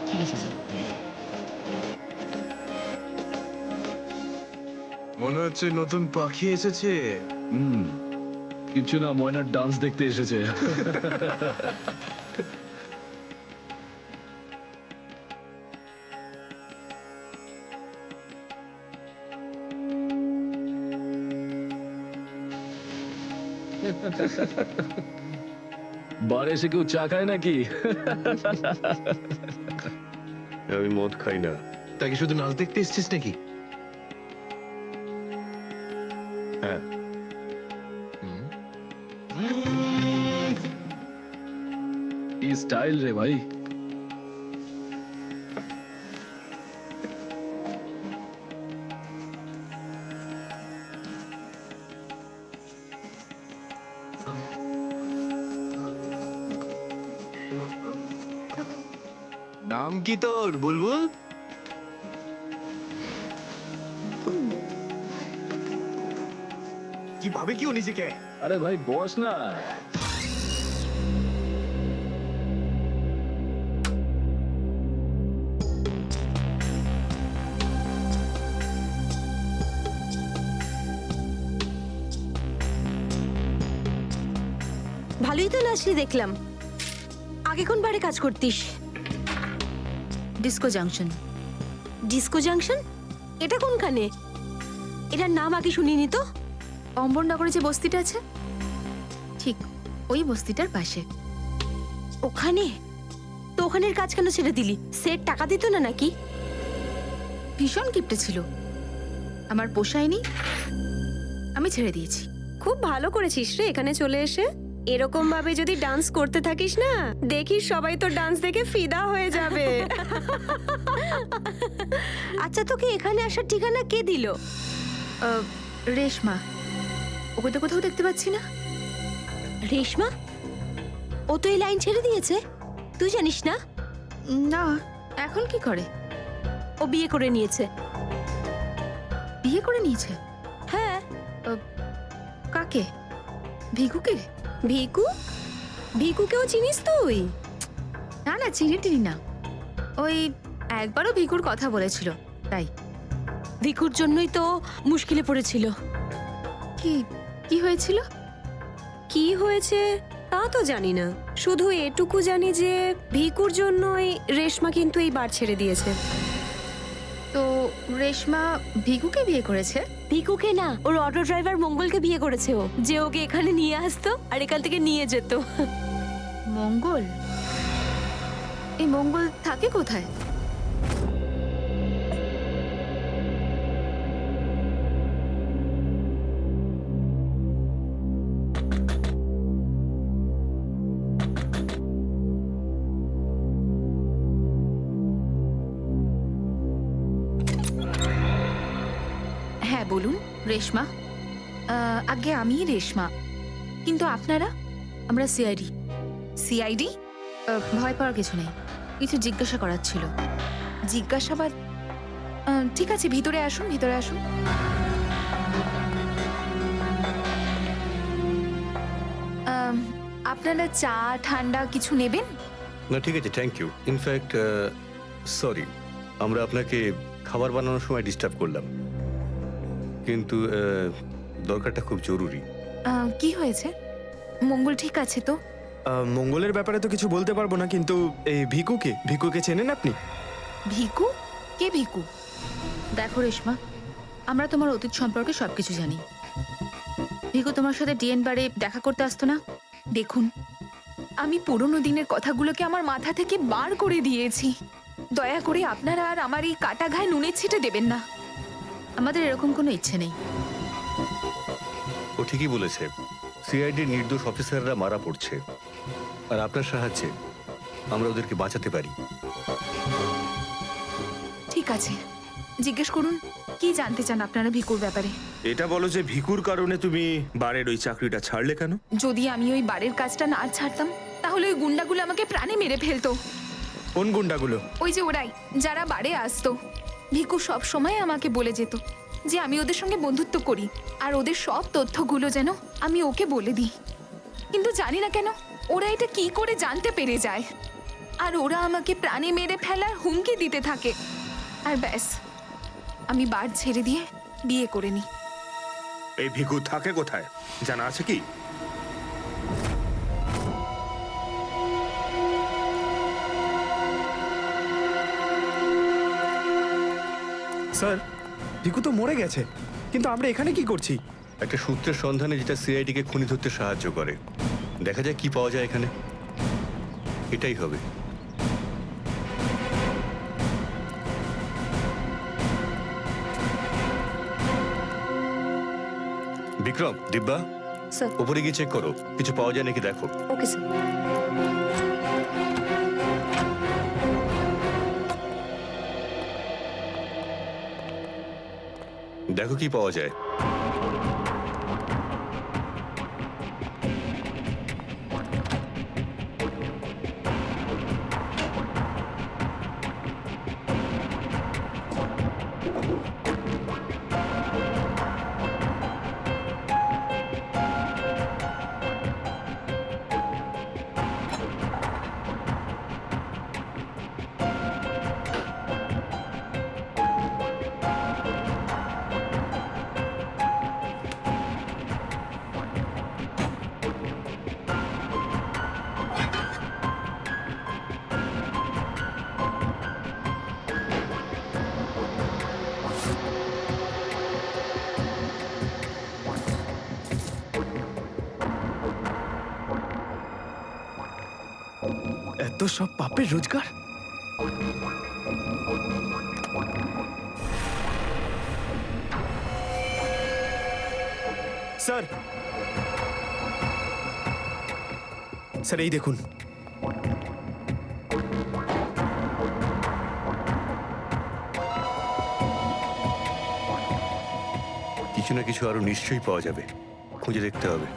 ঠিক আছে স্যার। মনে হচ্ছে নতুন পাখি এসেছে। কিছু না, ময়নার ডান্স দেখতে এসেছে। বারে এসে কেউ চা খায় নাকি? আমি মদ খাই না। তাকে শুধু নাচ দেখতে এসেছিস নাকি? হ্যাঁ, কি স্টাইল রে ভাই। নাম কি তোর বুলবুল? কি ভাবে কি ও নিজেকে? আরে ভাই বস না। ভালোই তো নাচলি দেখলাম। আগে কোন বারে কাজ করতিস? Disco junction. Disco junction? এটা কোনখানে? এটার নাম আগে শুনিনি তো। অম্বরনগরে যে বস্তিটা আছে, ঠিক ওই বস্তিটার পাশে। ওখানে? তো ওখানের কাজ কেন ছেড়ে দিলি? সেট টাকা দিত না নাকি? ভীষণ কিপটে ছিল, আমার পোষায়নি, আমি ছেড়ে দিয়েছি। খুব ভালো করেছিস রে এখানে চলে এসে। এরকম ভাবে যদি ডান্স করতে থাকিস না, দেখিস সবাই তো ডান্স দেখে ফিদা হয়ে যাবে। আচ্ছা, তোকে এখানে আসার ঠিকানা কে দিল? রেশমা, ওকে তো কোথাও দেখতে পাচ্ছি না। রেশমা? ও তো এই লাইন ছেড়ে দিয়েছে, তুই জানিস না? না, এখন কি করে? ও বিয়ে করে নিয়েছে। বিয়ে করে নিয়েছে? হ্যাঁ। কাকে? ভিকুকে? ভিকু? ভিকুকেও চিনিস তুই? না না, চিনি টিনি না। ওই একবারও ভিকুর কথা বলেছিল, তাই। ভিকুর জন্যই তো মুশকিলে পড়েছিল। কি কি হয়েছিল? কি হয়েছে তা তো জানি না, শুধু এটুকু জানি যে ভিকুর জন্যই রেশমা কিন্তু এই বার ছেড়ে দিয়েছে। তো রেশমা ভিকুকে বিয়ে করেছে? ভিকুকে না, ওর অটো ড্রাইভার মঙ্গলকে বিয়ে করেছে ও, যে ওকে এখানে নিয়ে আসতো আর এখান থেকে নিয়ে যেত। মঙ্গল? এই মঙ্গল থাকে কোথায়? হ্যাঁ বলুন। রেশমা? আগে আমি রেশমা, কিন্তু আপনারা? আমরা সিআইডি। সিআইডি? ভয় পাওয়ার কিছু নেই, কিছু জিজ্ঞাসা করার ছিল। জিজ্ঞাসাবাদ? ঠিক আছে, ভিতরে আসুন, ভিতরে আসুন। আপনারা চা ঠান্ডা কিছু নেবেন? না ঠিক আছে, থ্যাংক ইউ। ইনফ্যাক্ট সরি, আমরা আপনাকে খাবার বানানোর সময় ডিস্টার্ব করলাম, কিন্তু দরকারটা খুব জরুরি। কি হয়েছে? মঙ্গল ঠিক আছে তো? মঙ্গলের ব্যাপারে তো কিছু বলতে পারবো না, কিন্তু এই ভিকুকে চেনেন আপনি? ভিকু? কে ভিকু? দেখো রেশমা, আমরা তোমার অতীত সম্পর্কে সবকিছু জানি। ভিকু তোমার সাথে ডিএন বারে দেখা করতে আসতো না? দেখুন, আমি পুরনো দিনের কথাগুলোকে আমার মাথা থেকে বার করে দিয়েছি। দয়া করে আপনারা আর আমার এই কাটা ঘায়ে নুনের ছিটে দেবেন না। আমাদের এরকম কোনো ইচ্ছে নেই। ও ঠিকই বলেছে, সিআইডির নির্দোষ অফিসাররা মারা পড়ছে, আর আপনার সাহায্যে আমরা ওদেরকে বাঁচাতে পারি। ঠিক আছে, জিজ্ঞেস করুন, কি জানতে চান আপনারা ভিকুর ব্যাপারে? এটা বলো যে ভিকুর কারণে তুমি বারের ওই চাকরিটা ছাড়লে কেন? যদি আমি ওই বাড়ির কাজটা না ছাড়তাম, তাহলে ওই গুন্ডাগুলো আমাকে প্রাণে মেরে ফেলতো। কোন গুন্ডাগুলো? ওই যে ওরাই, যারা বাড়ি আসতো। ভিকু সব সময় আমাকে বলে যেত যে আমি ওদের সঙ্গে বন্ধুত্ব করি, আর ওদের সব তথ্যগুলো যেন আমি ওকে বলে দিই। কিন্তু জানি না কেন ওরা এটা কি করে জানতে পেরে যায়। আর ওরা আমাকে প্রাণে মেরে ফেলার হুমকি দিতে থাকে। আর ব্যাস, আমি বার ছেড়ে দিয়ে বিয়ে করে নিই। এই ভিকু থাকে কোথায় জানা আছে কি? স্যার, ভিকু তো মরে গেছে, কিন্তু আমরা এখানে কি করছি? একটা সূত্রের সন্ধানে যেটা সিআইডিকে খুনি ধরতে সাহায্য করে। দেখা যায় কি পাওয়া যায় এখানে। এটাই হবে। বিক্রম, দিব্যা, স্যার। উপরে গিয়ে চেক করো, কিছু পাওয়া যায় নাকি দেখো। Okay sir. দেখো কি পাওয়া যায়। এত সব পাপের রোজগার। স্যার, স্যার এই দেখুন। কিছু না কিছু আরো নিশ্চয়ই পাওয়া যাবে, খুঁজে দেখতে হবে।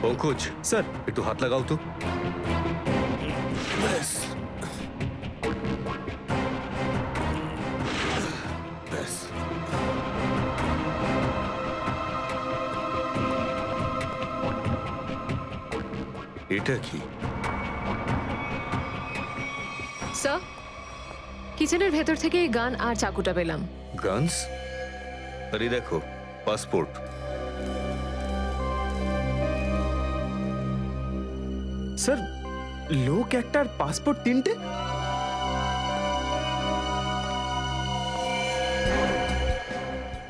পঙ্কজ, স্যার, একটু হাত লাগাও তো। এটা কি? স্যার, কিচেনের ভেতর থেকে এই গান আর চাকুটা পেলাম। গানস? আরে দেখো, পাসপোর্ট। স্যার, লোক একটার পাসপোর্ট তিনটে?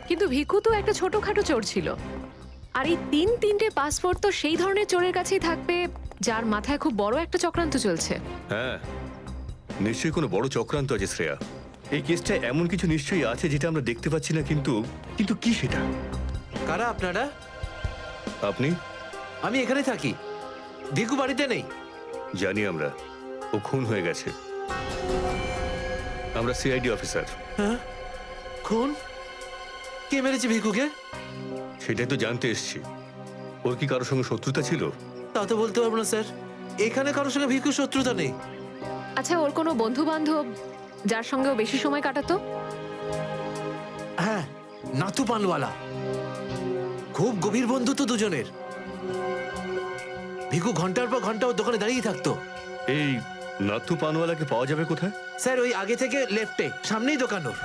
কিন্তু ভিকু তো একটা ছোটখাটো চোর ছিল, আর এই তিনটে পাসপোর্ট তো সেই ধরনের চোরের কাছেই থাকবে যার মাথায় খুব বড় একটা চক্রান্ত চলছে। হ্যাঁ, নিশ্চয়ই কোনো বড় চক্রান্ত আছে শ্রেয়া। এই কেসটা এমন কিছু নিশ্চয়ই আছে যেটা আমরা দেখতে পাচ্ছি না, কিন্তু কিন্তু কি সেটা? কারা আপনারা? আপনি? আমি এখানে থাকি, ভিকু বাড়িতে নেই। জানি আমরা, ও খুন হয়ে গেছে। আমরা সিআইডি অফিসার। হ্যাঁ, খুন? কে মেরেছে ভিকুকে? সেটাই তো জানতে এসেছি। ওর কি কারোর সঙ্গে শত্রুতা ছিল? তা তো বলতে পারবো না স্যার, এখানে কারোর সঙ্গে ভিকুর শত্রুতা নেই। আচ্ছা, ওর কোনো বন্ধু বান্ধব যার সঙ্গে ও বেশি সময় কাটাতো? হ্যাঁ, নাতু পানওয়ালা। খুব গভীর বন্ধু তো দুজনের। ভিকু ঘন্টার পর ঘন্টা ওর দোকানে দাঁড়িয়ে থাকতো। এই নাথু পানওয়ালাকে পাওয়া যাবে কোথায়? স্যার, ওই আগে থেকে লেফটে, সামনেই দোকান ওর।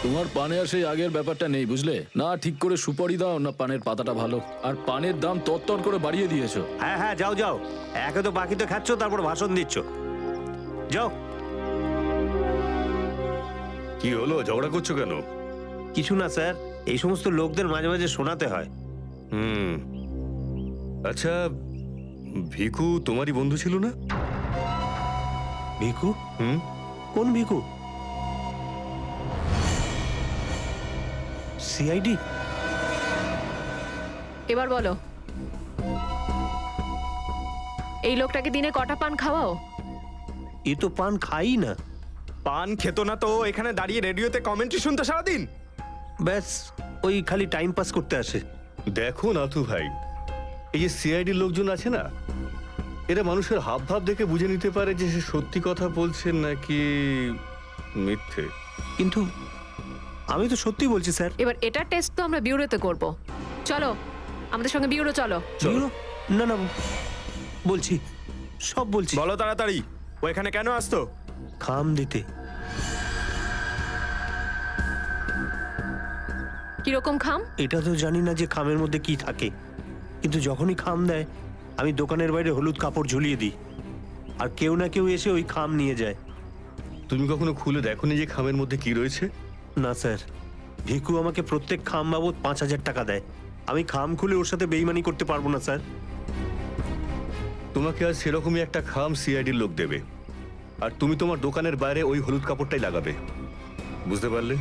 তোমার পানে আর সেই আগের ব্যাপারটা নেই, বুঝলে না? ঠিক করে সুপারি দাও না পানের পাতাটা ভালো। আর পানের দাম তত্তর করে বাড়িয়ে দিয়েছো। হ্যাঁ হ্যাঁ, যাও যাও, একে তো বাকি তো খাচ্ছ, তারপর ভাষণ দিচ্ছ। যাও। কি হলো, ঝগড়া করছো কেন? কিছু না স্যার, এই সমস্ত লোকদের মাঝে মাঝে শোনাতে হয়। হুম, আচ্ছা, ভিকু তোমারই বন্ধু ছিল না? ভিকু? হুম, কোন ভিকু? সিআইডি? এবার বলো, এই লোকটাকে দিনে কটা পান খাওয়াও? এ তো পান খাই না। পান খেত না তো এখানে দাঁড়িয়ে রেডিওতে কমেন্ট্রি শুনতো সারাদিন। ব্যাস ওই খালি টাইম পাস করতে আসে। দেখো নাথু ভাই, এই যে সিআইডি লোকজন আছে না, এরা মানুষের হাব ভাব দেখে বুঝে নিতে পারে যে সে সত্যি কথা বলছেন নাকি মিথ্যে। কিন্তু আমি তো সত্যি বলছি স্যার। এবার এটার টেস্ট তো আমরা বিউরোতে করব। চলো আমাদের সঙ্গে বিউরো চলো। চলো। না না বলছি, সব বলছি। বলো তাড়াতাড়ি, ও এখানে কেন আসতো? খাম দিতে। কিরকম খাম? এটা তো জানি না যে খামের মধ্যে কি থাকে, কিন্তু যখনই খাম দেয় আমি দোকানের বাইরে হলুদ কাপড় ঝুলিয়ে দিই, আর কেউ না কেউ এসে ওই খাম নিয়ে যায়। তুমি কখনো খুলে দেখোনি যে খামের মধ্যে কি রয়েছে? না স্যার, ভিকু আমাকে প্রত্যেক খাম বাবদ 5,000 টাকা দেয়। আমি খাম খুলে ওর সাথে বেইমানি করতে পারবো না স্যার। তোমাকে আজ সেরকমই একটা খাম সিআইডির লোক দেবে, আর তুমি তোমার দোকানের বাইরে ওই হলুদ কাপড়টাই লাগাবে। বুঝতে পারলে?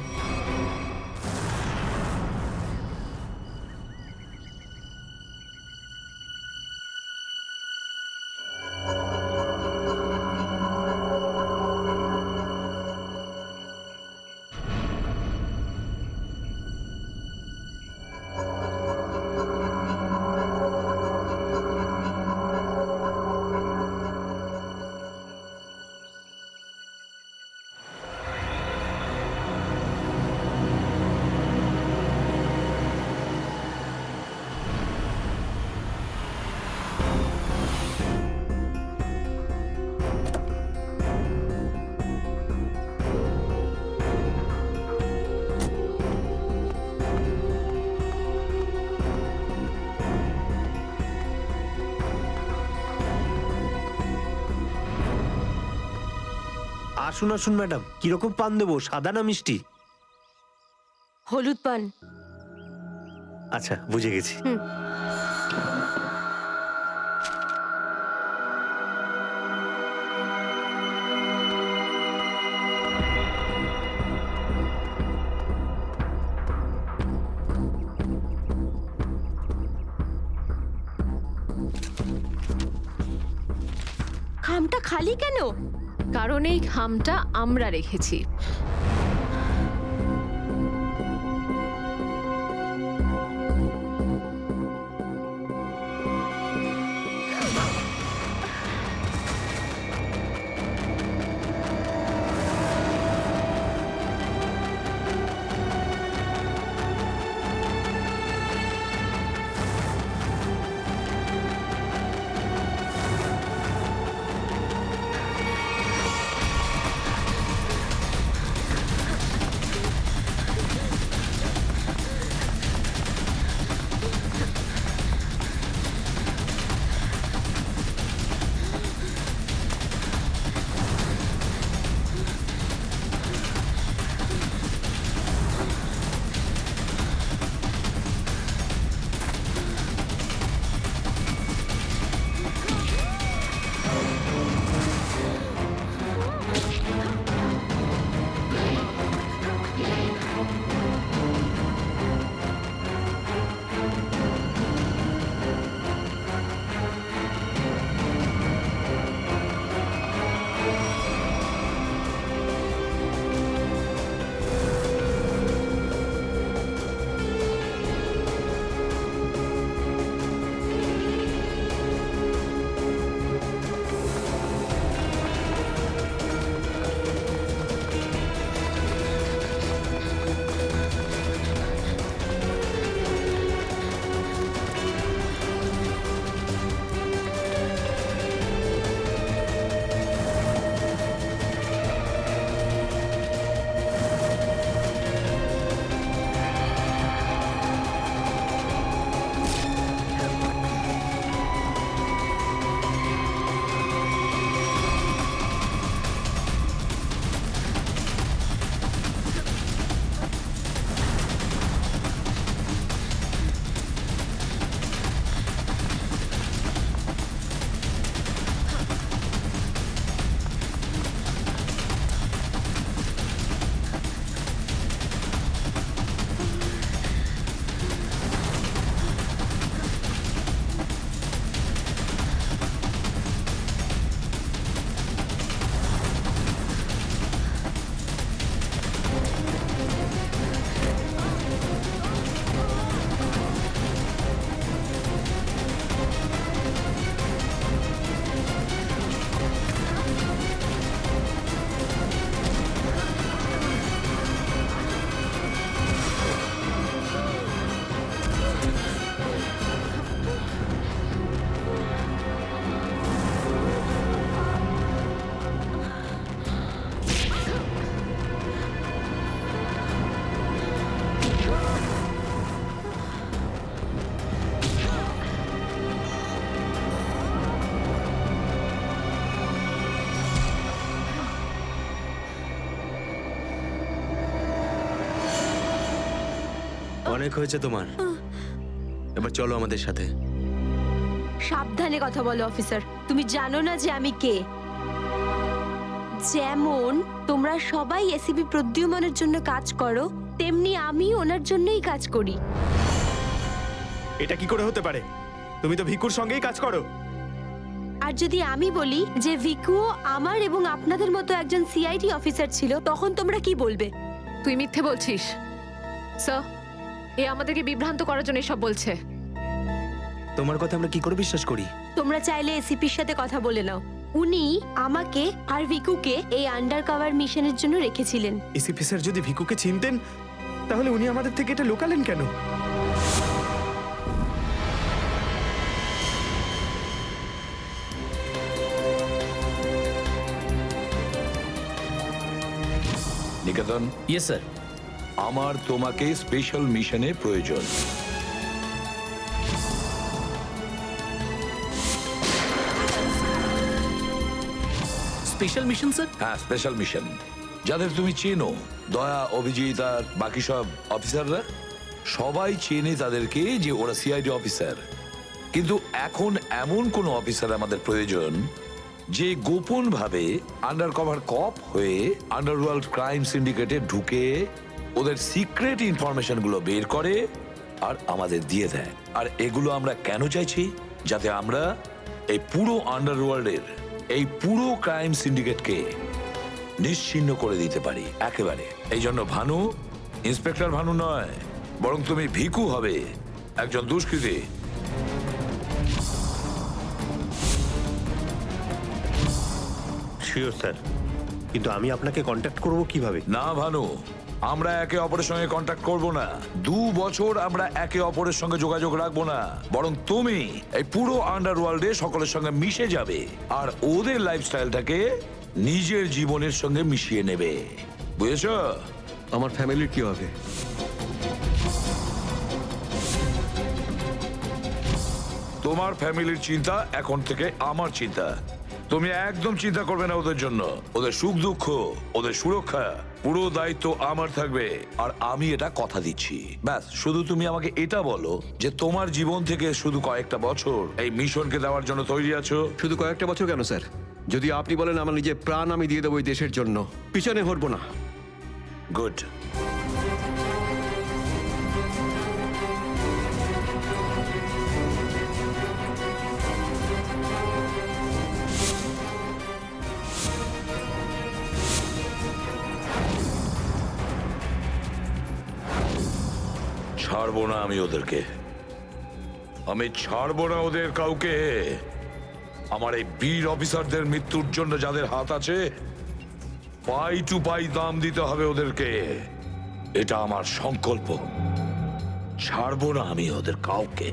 আসুন আসুন ম্যাডাম, কিরকম পান দেবো, সাদা না মিষ্টি? হলুদ পান। আচ্ছা বুঝে গেছি। খামটা খালি কেন? কারণ এই খামটা আমরা রেখেছি। অনেক হয়েছে তোমার, এবার চলো আমাদের সাথে। সাবধানে কথা বলো অফিসার, তুমি জানো না যে আমি কে। যেমন তোমরা সবাই এসিপি প্রদ্যুম্নের জন্য কাজ করো, তেমনি আমি ওনার জন্যই কাজ করি। এটা কি করে হতে পারে? তুমি তো ভিকুর সঙ্গেই কাজ করো। আর যদি আমি বলি যে ভিকুও আমার এবং আপনাদের মতো একজন সিআইডি অফিসার ছিল, তখন তোমরা কি বলবে? তুই মিথ্যে বলছিস স্যার। এ আমাদেরকে বিভ্রান্ত করার জন্য এসব বলছে। তোমার কথা আমরা কি করে বিশ্বাস করি? তোমরা চাইলে এসিপির সাথে কথা বলে নাও। উনি আমাকে আর ভিকুকে এই আন্ডার কভার মিশনের জন্য রেখেছিলেন। এসিপি স্যার যদি ভিকুকে চিনতেন তাহলে উনি আমাদের থেকে এটা লুকালেন কেন? নিকেতন, ইয়েস স্যার। আমার তোমাকে স্পেশাল মিশনে প্রয়োজন। Special mission sir? হ্যাঁ, স্পেশাল মিশন। যাদের তুমি চেনো, দয়া, অভিজিৎ আর বাকি সব অফিসাররা, সবাই চেনে তাদেরকে যে ওরা সিআইডি অফিসার। কিন্তু এখন এমন কোন অফিসার আমাদের প্রয়োজন যে গোপন ভাবে আন্ডার কভার কপ হয়ে আন্ডারওয়ার্ল্ড ক্রাইম সিন্ডিকেটে ঢুকে ওদের সিক্রেট ইনফরমেশন গুলো বের করে আর আমাদের দিয়ে দেয়। আর এগুলো আমরা কেন চাইছি? যাতে আমরা এই পুরো আন্ডারওয়ার্ল্ডের এই পুরো ক্রাইম সিন্ডিকেটকে নিশ্চিহ্ন করে দিতে পারি একেবারে। এই জন্য ভানু ইন্সপেক্টর ভানু নয়, বরং তুমি ভিকু হবে, একজন দুষ্কৃতী। শিওর স্যার, কিন্তু আমি আপনাকে কন্ট্যাক্ট করব কিভাবে? না ভানু, আমরা একে অপরের সঙ্গে কন্ট্যাক্ট করব না। 2 বছর আমরা একে অপরের সঙ্গে যোগাযোগ রাখবো না, বরং তুমি এই পুরো আন্ডারওয়ার্ল্ডে সকলের সঙ্গে মিশে যাবে আর ওদের লাইফস্টাইলটাকে নিজের জীবনের সঙ্গে মিশিয়ে নেবে। বুঝেছো? আমার ফ্যামিলির কি হবে? তোমার ফ্যামিলির চিন্তা এখন থেকে আমার চিন্তা। তুমি একদম চিন্তা করবে না ওদের জন্য। ওদের সুখ দুঃখ, ওদের সুরক্ষা, পুরো দায়িত্ব আমার থাকবে। আর আমি এটা কথা দিচ্ছি। ব্যাস, শুধু তুমি আমাকে এটা বলো যে তোমার জীবন থেকে শুধু কয়েকটা বছর এই মিশনকে দেওয়ার জন্য তৈরি আছো। শুধু কয়েকটা বছর কেন স্যার? যদি আপনি বলেন আমার নিজের প্রাণ আমি দিয়ে দেবো এই দেশের জন্য, পিছনে হটবো না। গুড। ছাড়বো না আমি ওদেরকে, আমি ছাড়বো না ওদের কাউকে। আমার এই বীর অফিসারদের মৃত্যুর জন্য যাদের হাত আছে, পাই টু পাই দাম দিতে হবে ওদেরকে। এটা আমার সংকল্প। ছাড়বো না আমি ওদের কাউকে।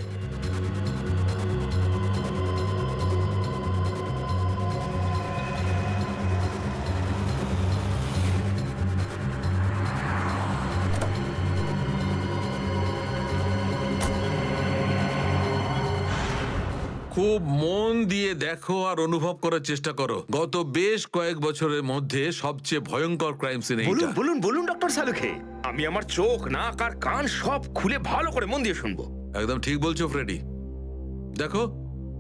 খুব মন দিয়ে দেখো আর অনুভব করার চেষ্টা করো। গত বেশ কয়েক বছরের মধ্যে সবচেয়ে ভয়ঙ্কর ক্রাইম সিন এইটা। বলুন বলুন ডক্টর সালুখে, আমি আমার চোখ, নাক আর কান সব খুলে ভালো করে মন দিয়ে শুনবো। একদম ঠিক বলছো ফ্রেডি। দেখো,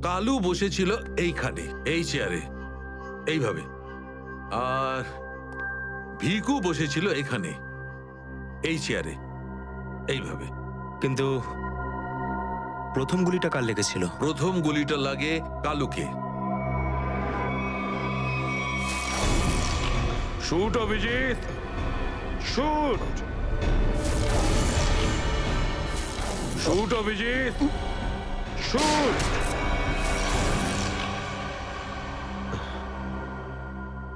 কালু বসেছিল এইখানে, এই চেয়ারে, এইভাবে। আর ভিকু বসেছিল এখানে, এই চেয়ারে, এইভাবে। কিন্তু প্রথম গুলিটা কার লেগেছিল? প্রথম গুলিটা লাগে কালুকে। Shoot Abhijit, shoot. Shoot Abhijit, shoot.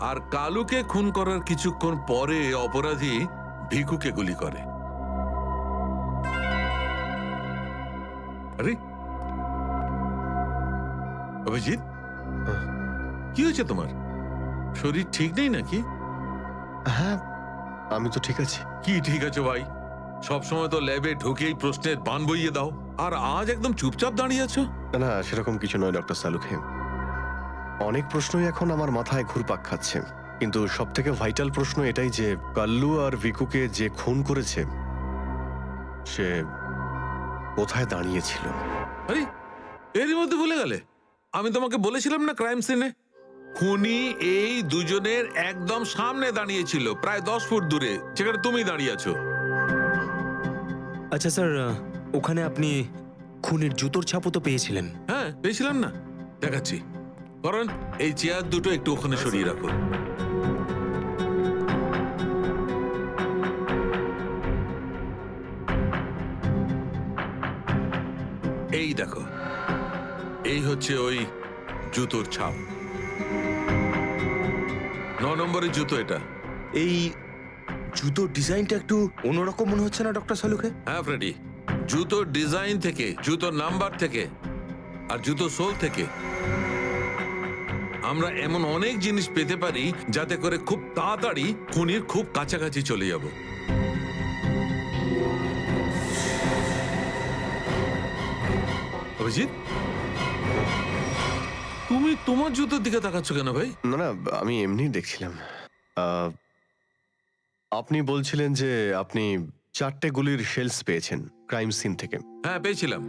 আর কালুকে খুন করার কিছুক্ষণ পরে অপরাধী ভিকুকে গুলি করে। আরে অভিজিৎ, কি হয়েছে তোমার? শরীর ঠিক নেই নাকি? হ্যাঁ, আমি তো ঠিক আছি। কি ঠিক আছে ভাই? সবসময় তো ল্যাবে ঢুকেই প্রশ্নের বান বইয়ে দাও, আর আজ একদম চুপচাপ দাঁড়িয়ে আছো। না, সেরকম কিছু নয় ডক্টর সালুখে। অনেক প্রশ্নই এখন আমার মাথায় ঘুরপাক খাচ্ছে, কিন্তু সব থেকে ভাইটাল প্রশ্ন এটাই যে কাল্লু আর ভিকুকে যে খুন করেছে সে কোথায় দাঁড়িয়েছিল। আরে এরই মধ্যে ভুলে গেলে? আমি তোমাকে বলেছিলাম না ক্রাইম সিনে খুনি এই দুজনের একদম সামনে দাঁড়িয়েছিল, প্রায় 10 ফুট দূরে, যেখানে তুমি দাঁড়িয়ে আছো। আচ্ছা স্যার, ওখানে আপনি খুনের জুতোর ছাপও তো পেয়েছিলেন। হ্যাঁ পেয়েছিলাম না, দেখাচ্ছি। কারণ এই চেয়ার দুটো একটু ওখানে সরিয়ে রাখো। এই দেখো, এই হচ্ছে ওই জুতোর ছাপ। 9 নম্বরের জুতো এটা। এই জুতোর ডিজাইনটা একটু অন্যরকম মনে হচ্ছে না ডক্টর সালুকে? হ্যাঁ ফ্রেডি, জুতোর ডিজাইন থেকে, জুতোর নাম্বার থেকে আর জুতো সোল থেকে আমরা এমন অনেক জিনিস পেতে পারি যাতে করে খুব তাড়াতাড়ি খুনির খুব কাছাকাছি চলে যাব। অভিজিৎ, তুমি তোমার জুতোর দিকে তাকাচ্ছ কেন ভাই? না না, আমি এমনি দেখছিলাম। আপনি বলছিলেন যে আপনি 4টে গুলির শেলস পেয়েছেন ক্রাইম সিন থেকে। হ্যাঁ পেয়েছিলাম।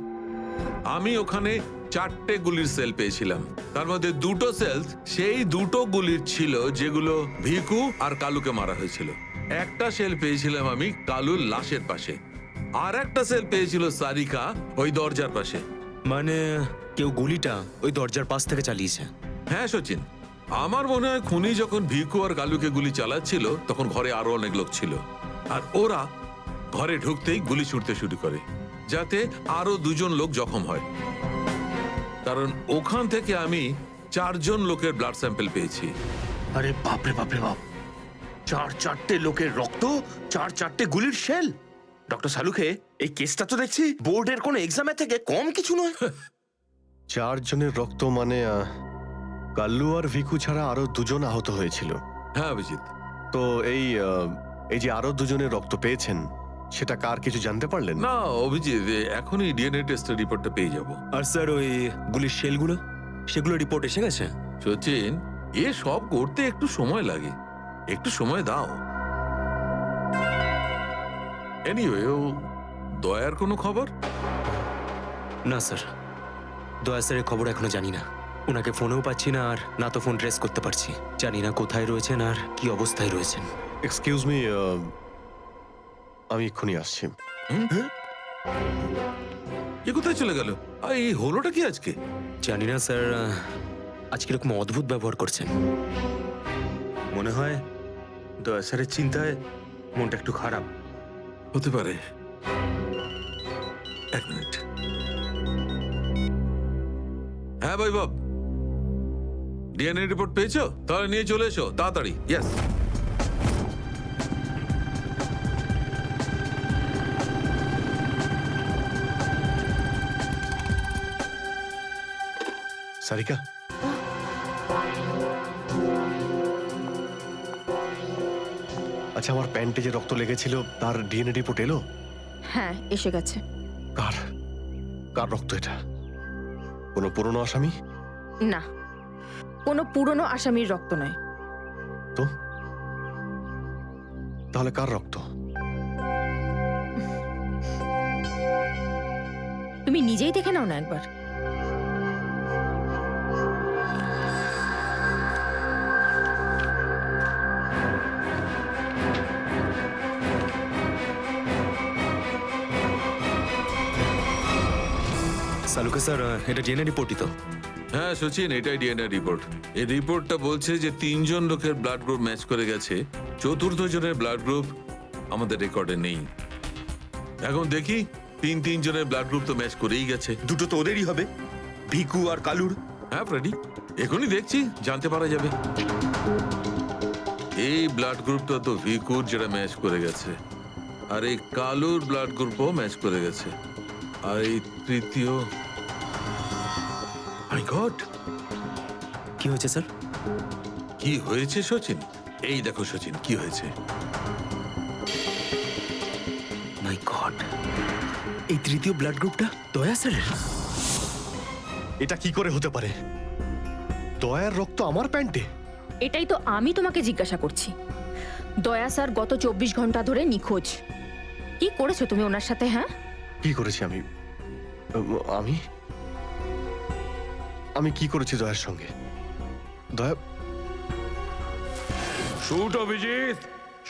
আমি ওখানে 4টে গুলির সেল পেয়েছিলাম। তার মধ্যে 2টো সেলস সেই 2টো গুলির ছিল যেগুলো ভিকু আর কালুকে মারা হয়েছিল। একটা সেল পেয়েছিলাম আমি কালুর লাশের পাশে, আর একটা সেল পেয়েছিল সারিকা ওই দরজার পাশে। মানে কেউ গুলিটা ওই দরজার পাশ থেকে চালিয়েছে? হ্যাঁ সচিন, আমার মনে হয় খুনি যখন ভিকু আর কালুকে গুলি চালাচ্ছিল তখন ঘরে আরো অনেক লোক ছিল, আর ওরা ঘরে ঢুকতেই গুলি ছুটতে শুরু করে যাতে আরো 2জন লোক জখম হয়। কারণ ওখান থেকে আমি 4জন লোকের ব্লাড স্যাম্পল পেয়েছি। আরে বাপরে বাপরে বাপ, 4 লোকের রক্ত, 4 গুলির শেল। ডক্টর সালুকে, এই কেসটা তো দেখছি বোর্ডের কোন এক্সামের থেকে কম কিছু নয়। 4 জনের রক্ত মানে কাল্লু আর ভিকু ছাড়া আরো 2জন আহত হয়েছিল। হ্যাঁ অভিজিৎ। তো এই যে আরো 2জনের রক্ত পেয়েছেন সেটা কার কিছু জানতে পারলেন? না অভিজিৎ, এখনই ডিএনএ টেস্টের রিপোর্টটা পেয়ে যাব। আর স্যার ওই গুলির শেলগুলো, সেগুলো রিপোর্ট এসে গেছে? সচিন, এ সব করতে একটু সময় লাগে, একটু সময় দাও। এনিওয়ে, ও দয়ার কোনো খবর? না স্যার, দয়া স্যারের খবর এখনো জানি না। ওনাকে ফোনেও পাচ্ছি না, আর না তো ফোন ট্রেস করতে পারছি। জানি না কোথায় রয়েছেন আর কি অবস্থায় রয়েছেন। এক্সকিউজ মি, আমি এক্ষুনি আসছি। এ কোথায় চলে গেল? আর এই হলোটা কি আজকে? জানি না স্যার, আজ কিরকম অদ্ভুত ব্যবহার করছেন। মনে হয় দয়া স্যারের চিন্তায় মনটা একটু খারাপ। হতে পারে। 1 মিনিট। হ্যাঁ ভাই বাব, ডিএনএ রিপোর্ট পেয়েছো? তাহলে নিয়ে চলে এসো তাড়াতাড়ি। ইয়েস। সারিকা, আচ্ছা আমার প্যান্টে যে রক্ত লেগেছিল তার ডিএনএ রিপোর্ট এলো? হ্যাঁ এসে গেছে। কার কার রক্ত এটা? কোনো পুরনো আসামি? না, কোনো পুরনো আসামির রক্ত নয়। তো তাহলে কার রক্ত? তুমি নিজেই দেখে নাও না একবার। সালুকে স্যার, এটা ডিএনএ রিপোর্টই তো? হ্যাঁ সচিন, এটাই ডিএনএ রিপোর্ট। এই রিপোর্টটা বলছে যে 3জন লোকের ব্লাড গ্রুপ ম্যাচ করে গেছে, 4র্থ জনের ব্লাড গ্রুপ আমাদের রেকর্ডে নেই। এখন দেখি 3 জনের ব্লাড গ্রুপ তো ম্যাচ করেই গেছে। দুটো তো ওদেরই হবে, ভিকু আর কালুর। হ্যাঁ ফ্রেডি, এখনই দেখছি, জানতে পারা যাবে। এই ব্লাড গ্রুপটা তো ভিকুর, যেটা ম্যাচ করে গেছে, আর এই কালুর ব্লাড গ্রুপও ম্যাচ করে গেছে, আর এই তৃতীয়। মাই গড, কি হয়েছে স্যার? কি হয়েছে সচিন? এই দেখো সচিন, কি হয়েছে। মাই গড, এই তৃতীয় ব্লাড গ্রুপটা দয়া স্যারের? এটা কি করে হতে পারে? দয়ার রক্ত আমার প্যান্টে? এটাই তো আমি তোমাকে জিজ্ঞাসা করছি। দয়া স্যার গত 24 ঘন্টা ধরে নিখোঁজ। কি করেছো তুমি ওনার সাথে? হ্যাঁ, কি করেছি আমি? আমি আমি কি করেছি দয়ার সঙ্গে? দয়া shoot Abhijit,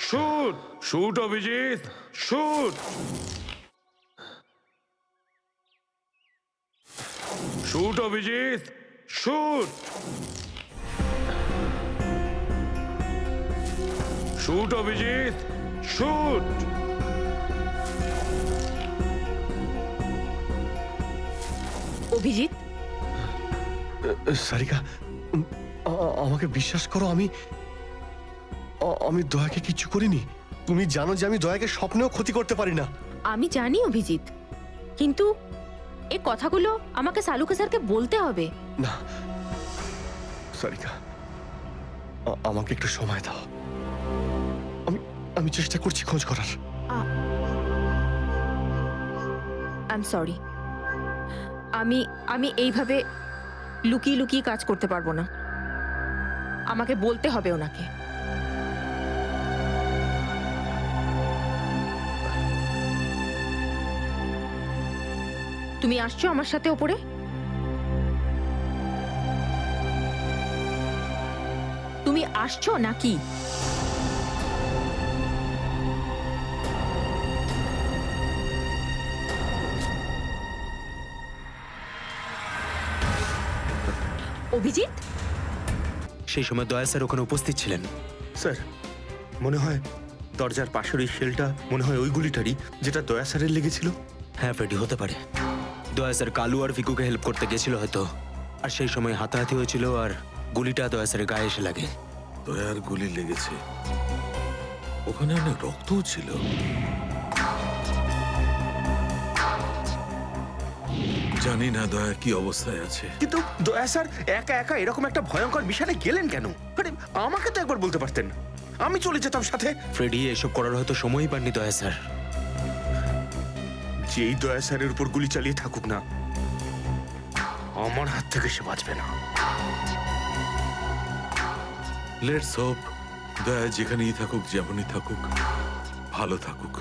shoot, shoot Abhijit, shoot, shoot Abhijit, shoot, shoot Abhijit, shoot. Abhijit, Sarika, আমাকে বিশ্বাস করো, আমি দয়াকে কিচ্ছু করিনি। তুমি জানো যে আমি দয়াকে স্বপ্নেও ক্ষতি করতে পারি না। আমি জানি অভিজিৎ, কিন্তু এই কথাগুলো আমাকে সালুকে স্যারকে বলতে হবে। না সারিকা, আমাকে একটু সময় দাও। আমি চেষ্টা করছি খোঁজ করার। আই এম সরি, আমি এইভাবে লুকিয়ে লুকিয়ে কাজ করতে পারবো না। আমাকে বলতে হবে ওনাকে। তুমি আসছো আমার সাথে ওপরে? তুমি আসছো নাকি? অভিজিৎ, সেই সময় দয়া স্যার ওখানে উপস্থিত ছিলেন। স্যার, মনে হয় দরজার পাশের ওই শেলটা মনে হয় ওই গুলিটারই, যেটা দয়া স্যারের লেগেছিল। হ্যাঁ ফ্রেডি, হতে পারে। দয়া স্যার কালু আর ভিকুকে হেল্প করতে গেছিল হয়তো, আর সেই সময় হাতাহাতি হয়েছিল আর গুলিটা দয়া স্যারের গায়ে এসে লাগে। দয়ার গুলি লেগেছে, ওখানে অনেক রক্তও ছিল। জানি না দয়া কি অবস্থায় আছে। কিন্তু দয়া স্যার একা একা এরকম একটা ভয়ঙ্কর বিষয়ে গেলেন কেন? আরে আমাকে তো একবার বলতে পারতেন, আমি চলে যেতাম সাথে। ফ্রেডি, এসব করার হয়তো সময়ই পাননি দয়া স্যার। যেই দয়া স্যারের উপর গুলি চালিয়ে থাকুক না, আমার হাত থেকে সে বাঁচবে না। লেটস হোপ দয়া যেখানেই থাকুক, যেমনই থাকুক, ভালো থাকুক।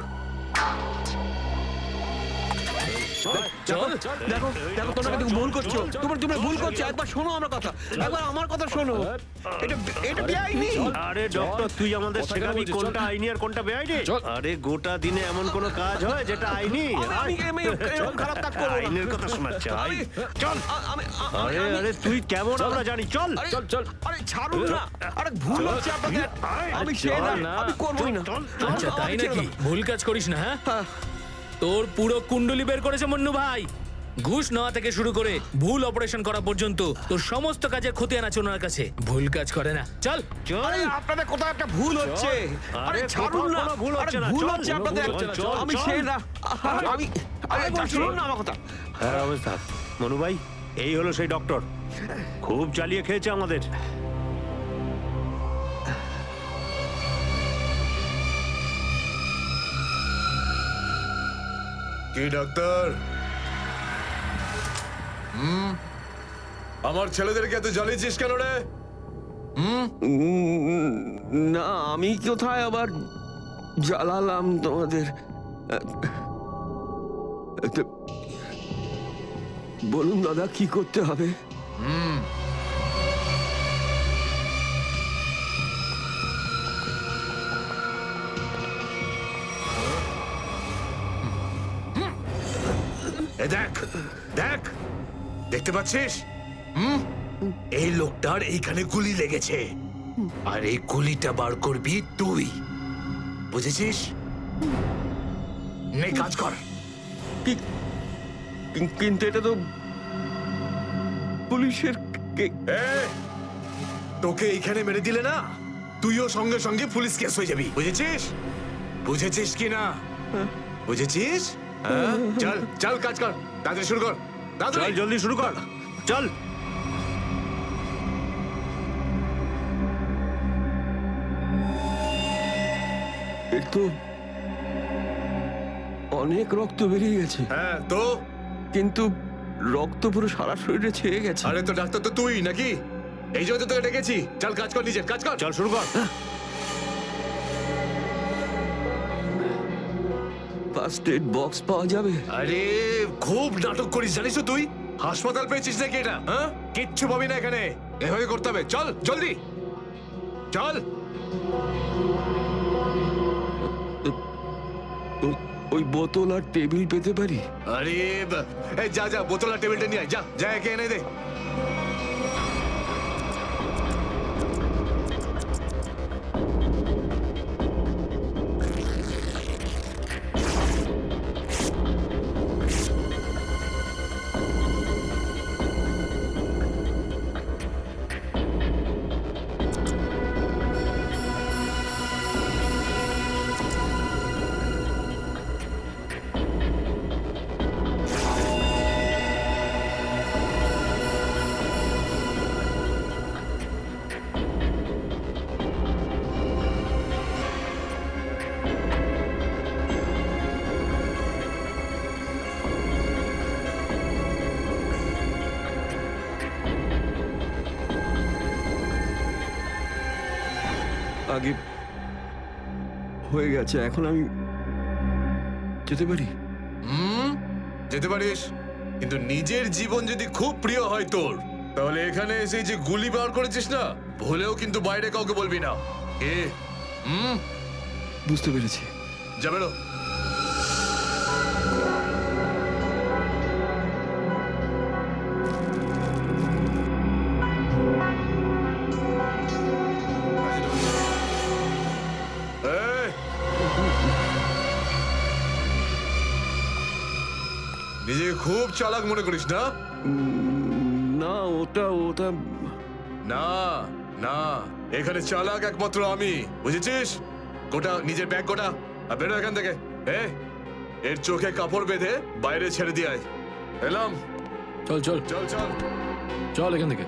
দেখো দেখো, তোমরা কিন্তু ভুল করছো। তোমরা ভুল করছো। একবার শোনো আমার কথা, একবার আমার কথা শোনো। এটা বেআইনি। আরে ডক্টর, তুই আমাদের শেখাবি কোনটা আইনি আর কোনটা বেআইনি? আরে গোটা দিনে এমন কোন কাজ হয় যেটা আইনি? খারাপ কাজ করবো না। আইনের কথা শোনাচ্ছে। চল। আরে আরে তুই কেমন আমরা জানি। চল চল চল। আরে ছাড়ুন না। আরে ভুল হচ্ছে আপনাদের। আমি চাই না, আমি করবই না। আচ্ছা তাই নাকি? ভুল কাজ করিস না। হ্যাঁ, তোর পুরো কুণ্ডলি বের করেছে মন্নু ভাই। ঘুষ নেওয়া থেকে শুরু করে ভুল অপারেশন করা পর্যন্ত তোর সমস্ত কাজের খতিয়ান আছে ওনার কাছে। ভুল কাজ করে না। চল। আরে আপনাদের কোথাও একটা ভুল হচ্ছে। আরে ছাড়ুন না। ভুল হচ্ছে না। ভুল হচ্ছে আপনাদের। আমি চাই না। আমি আরে শুনুন না আমার কথা। হ্যাঁ অবস্থা মনু ভাই, এই হলো সেই ডক্টর, খুব চালিয়ে খেয়েছে আমাদের। কি ডাক্তার? আমার ছেলেদেরকে এত জ্বালিয়েছিস কেন রে? না, আমি কোথায় আবার জ্বালালাম তোমাদের? বলুন দাদা, কি করতে হবে? দেখ দেখ, দেখতে পাচ্ছিস? এই লোকটার এইখানে গুলি লেগেছে, আর এই গুলিটা বার করবি তুই, বুঝেছিস? নে কাজ কর। কিন্তু এটা তো পুলিশের। তোকে এইখানে মেরে দিলে না, তুইও সঙ্গে সঙ্গে পুলিশ কেস হয়ে যাবি, বুঝেছিস? বুঝেছিস কি না? বুঝেছিস? চল চল কাজ কর, তাড়াতাড়ি শুরু কর। চল জলদি শুরু কর, চল। এর তো অনেক রক্ত বেরিয়ে গেছে। হ্যাঁ তো? কিন্তু রক্ত পুরো সারা শরীরে ছেয়ে গেছে। আরে তো ডাক্তার তো তুই নাকি? এই জন্য তো তোকে ডেকেছি। চল কাজ কর, নিজের কাজ কর। চল শুরু কর। ফার্স্ট এড বক্স পাওয়া যাবে? আরে খুব নাটক করিস জানিস তো তুই? হাসপাতাল পেয়েছিস নাকি এটা? হ্যাঁ, কিচ্ছু পাবি না এখানে। এভাবে করতে হবে। চল জলদি চল। ওই বোতল আর টেবিল পেতে পারি? আরে এই যা যা, বোতল আর টেবিলটা নিয়ে আয়, যা যা, একে এনে দে। আগে হয়ে গেছে, এখন আমি যেতে পারি? যেতে পারিস, কিন্তু নিজের জীবন যদি খুব প্রিয় হয় তোর, তাহলে এখানে এসে যে গুলি বার করেছিস না, ভুলেও কিন্তু বাইরে কাউকে বলবি না। এ বুঝতে পেরেছি। যা বেরো। নিজেকে খুব চালাক মনে করিস না? না, ওটা না না, এখানে চালাক একমাত্র আমি, বুঝেছিস? গোটা নিজের ব্যাগ গোটা, আর বেরো এখান থেকে। এর চোখে কাপড় বেঁধে বাইরে ছেড়ে দিয়ে আয়। এলাম। চল চল চল চল চল এখান থেকে।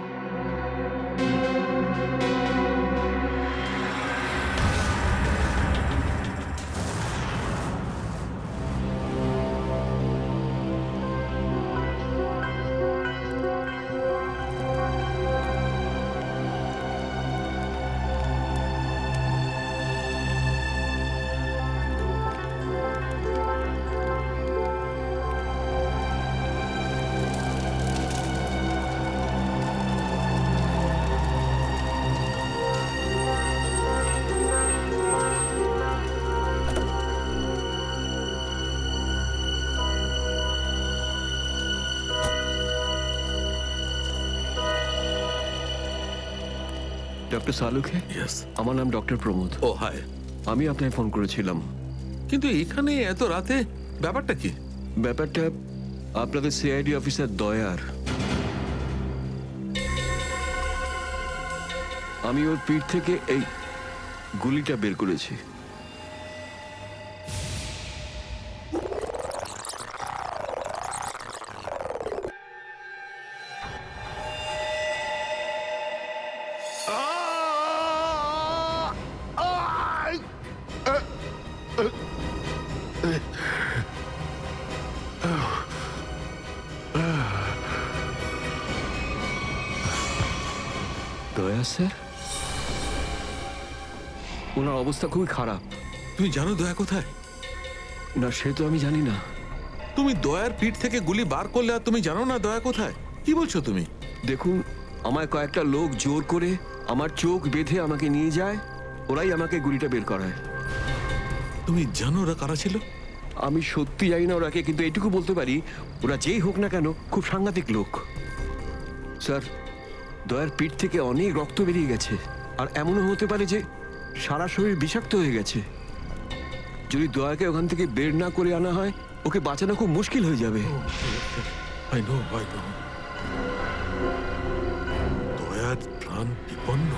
ডক্টর সালুখে? ইয়েস। আমার নাম ডক্টর প্রমোদ। ও হাই। আমি আপনাকে ফোন করেছিলাম। কিন্তু এখানে এত রাতে ব্যাপারটা কি? ব্যাপারটা আপনাদের সিআইডি অফিসার দয়ার। আমি ওর পিঠ থেকে এই গুলিটা বের করেছি। দয়া স্যার, ওনার অবস্থা খুবই খারাপ। তুমি জানো দয়া কোথায়? না, সে তো আমি জানি না। তুমি দয়ার পিঠ থেকে গুলি বার করলে আর তুমি জানো না দয়া কোথায়? কি বলছো তুমি? দেখুন, আমায় কয়েকটা লোক জোর করে আমার চোখ বেঁধে আমাকে নিয়ে যায়, ওরাই আমাকে গুলিটা বের করায়। তুমি জানো ওরা কারা ছিল? আমি সত্যি জানি না ওরাকে, কিন্তু এইটুকু বলতে পারি ওরা যেই হোক না কেন খুব সাংঘাতিক লোক। স্যার, দয়ার পিঠ থেকে অনেক রক্ত বেরিয়ে গেছে, আর এমনও হতে পারে যে সারা শরীর বিষাক্ত হয়ে গেছে। যদি দয়াকে ওখান থেকে বের না করে আনা হয়, ওকে বাঁচানো খুব মুশকিল হয়ে যাবে। I know. দয়ার প্রাণ বিপন্ন।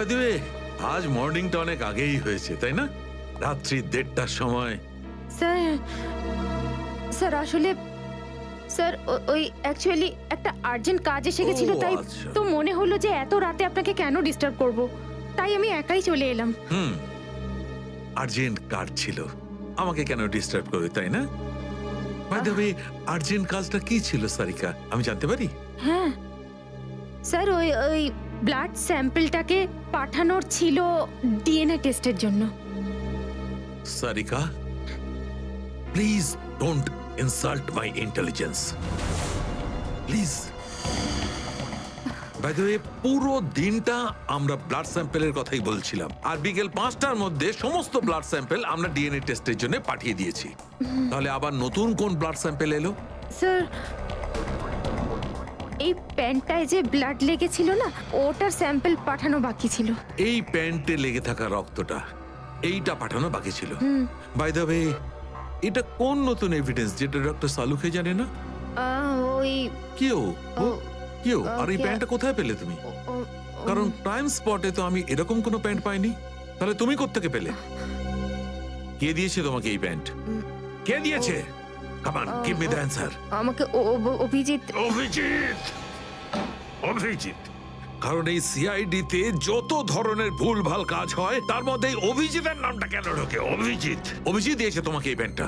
বাই দ্য ওয়ে, আজ মর্নিংটা অনেক আগেই হয়েছে তাই না? রাত্রি 1:30টার সময়। স্যার স্যার আসলে স্যার ওই অ্যাকচুয়ালি একটা আর্জেন্ট কাজ এসে গেছিল, ও, তাই আচ্ছা। তো মনে হলো যে এত রাতে আপনাকে কেন ডিস্টার্ব করব, তাই আমি একাই চলে এলাম। আর্জেন্ট কাজ ছিল, আমাকে কেন ডিস্টার্ব করবে তাই না? বাই দ্য ওয়ে, আর্জেন্ট কাজটা কি ছিল সারিকা, আমি জানতে পারি? হ্যাঁ স্যার, ওই ওই ব্লাড স্যাম্পলটাকে পাঠানোর ছিল ডিএনএ টেস্টের জন্য। Sarika, please don't insult my intelligence, please. By the way, পুরো দিনটা আমরা ব্লাড স্যাম্পেলের কথাই বলছিলাম, আর বিকেল 5টার মধ্যে সমস্ত ব্লাড স্যাম্পেল আমরা ডিএনএ টেস্টের জন্য পাঠিয়ে দিয়েছি। তাহলে আবার নতুন কোন ব্লাড স্যাম্পেল এলো? স্যার এই প্যান্টটায় যে ব্লাড লেগেছিল না, ওটার স্যাম্পল পাঠানো বাকি ছিল। এই প্যান্টে লেগে থাকা রক্তটা, এইটা পাঠানো বাকি ছিল। বাই দ্য ওয়ে, এটা কোন নতুন এভিডেন্স যেটা ডক্টর সালুকে জানে না? ওই কেউ কেউ আর এই কে- প্যান্টটা কোথায় পেলে তুমি? কারণ ক্রাইম স্পটে তো আমি এরকম কোনো প্যান্ট পাইনি। তাহলে তুমি কোত্থেকে পেলে? কে দিয়েছে তোমাকে এই প্যান্ট? কে দিয়েছে? Come on, give me the answer. আমাকে অভিজিৎ। অভিজিৎ, অভিজিৎ। কারণ এই সিআইডি তে যত ধরনের ভুলভাল কাজ হয় তার মধ্যে এই অভিজিতের নামটা কেন ঢোকে? অভিজিৎ, অভিজিৎ দিয়েছে তোমাকে এই প্যান্টটা?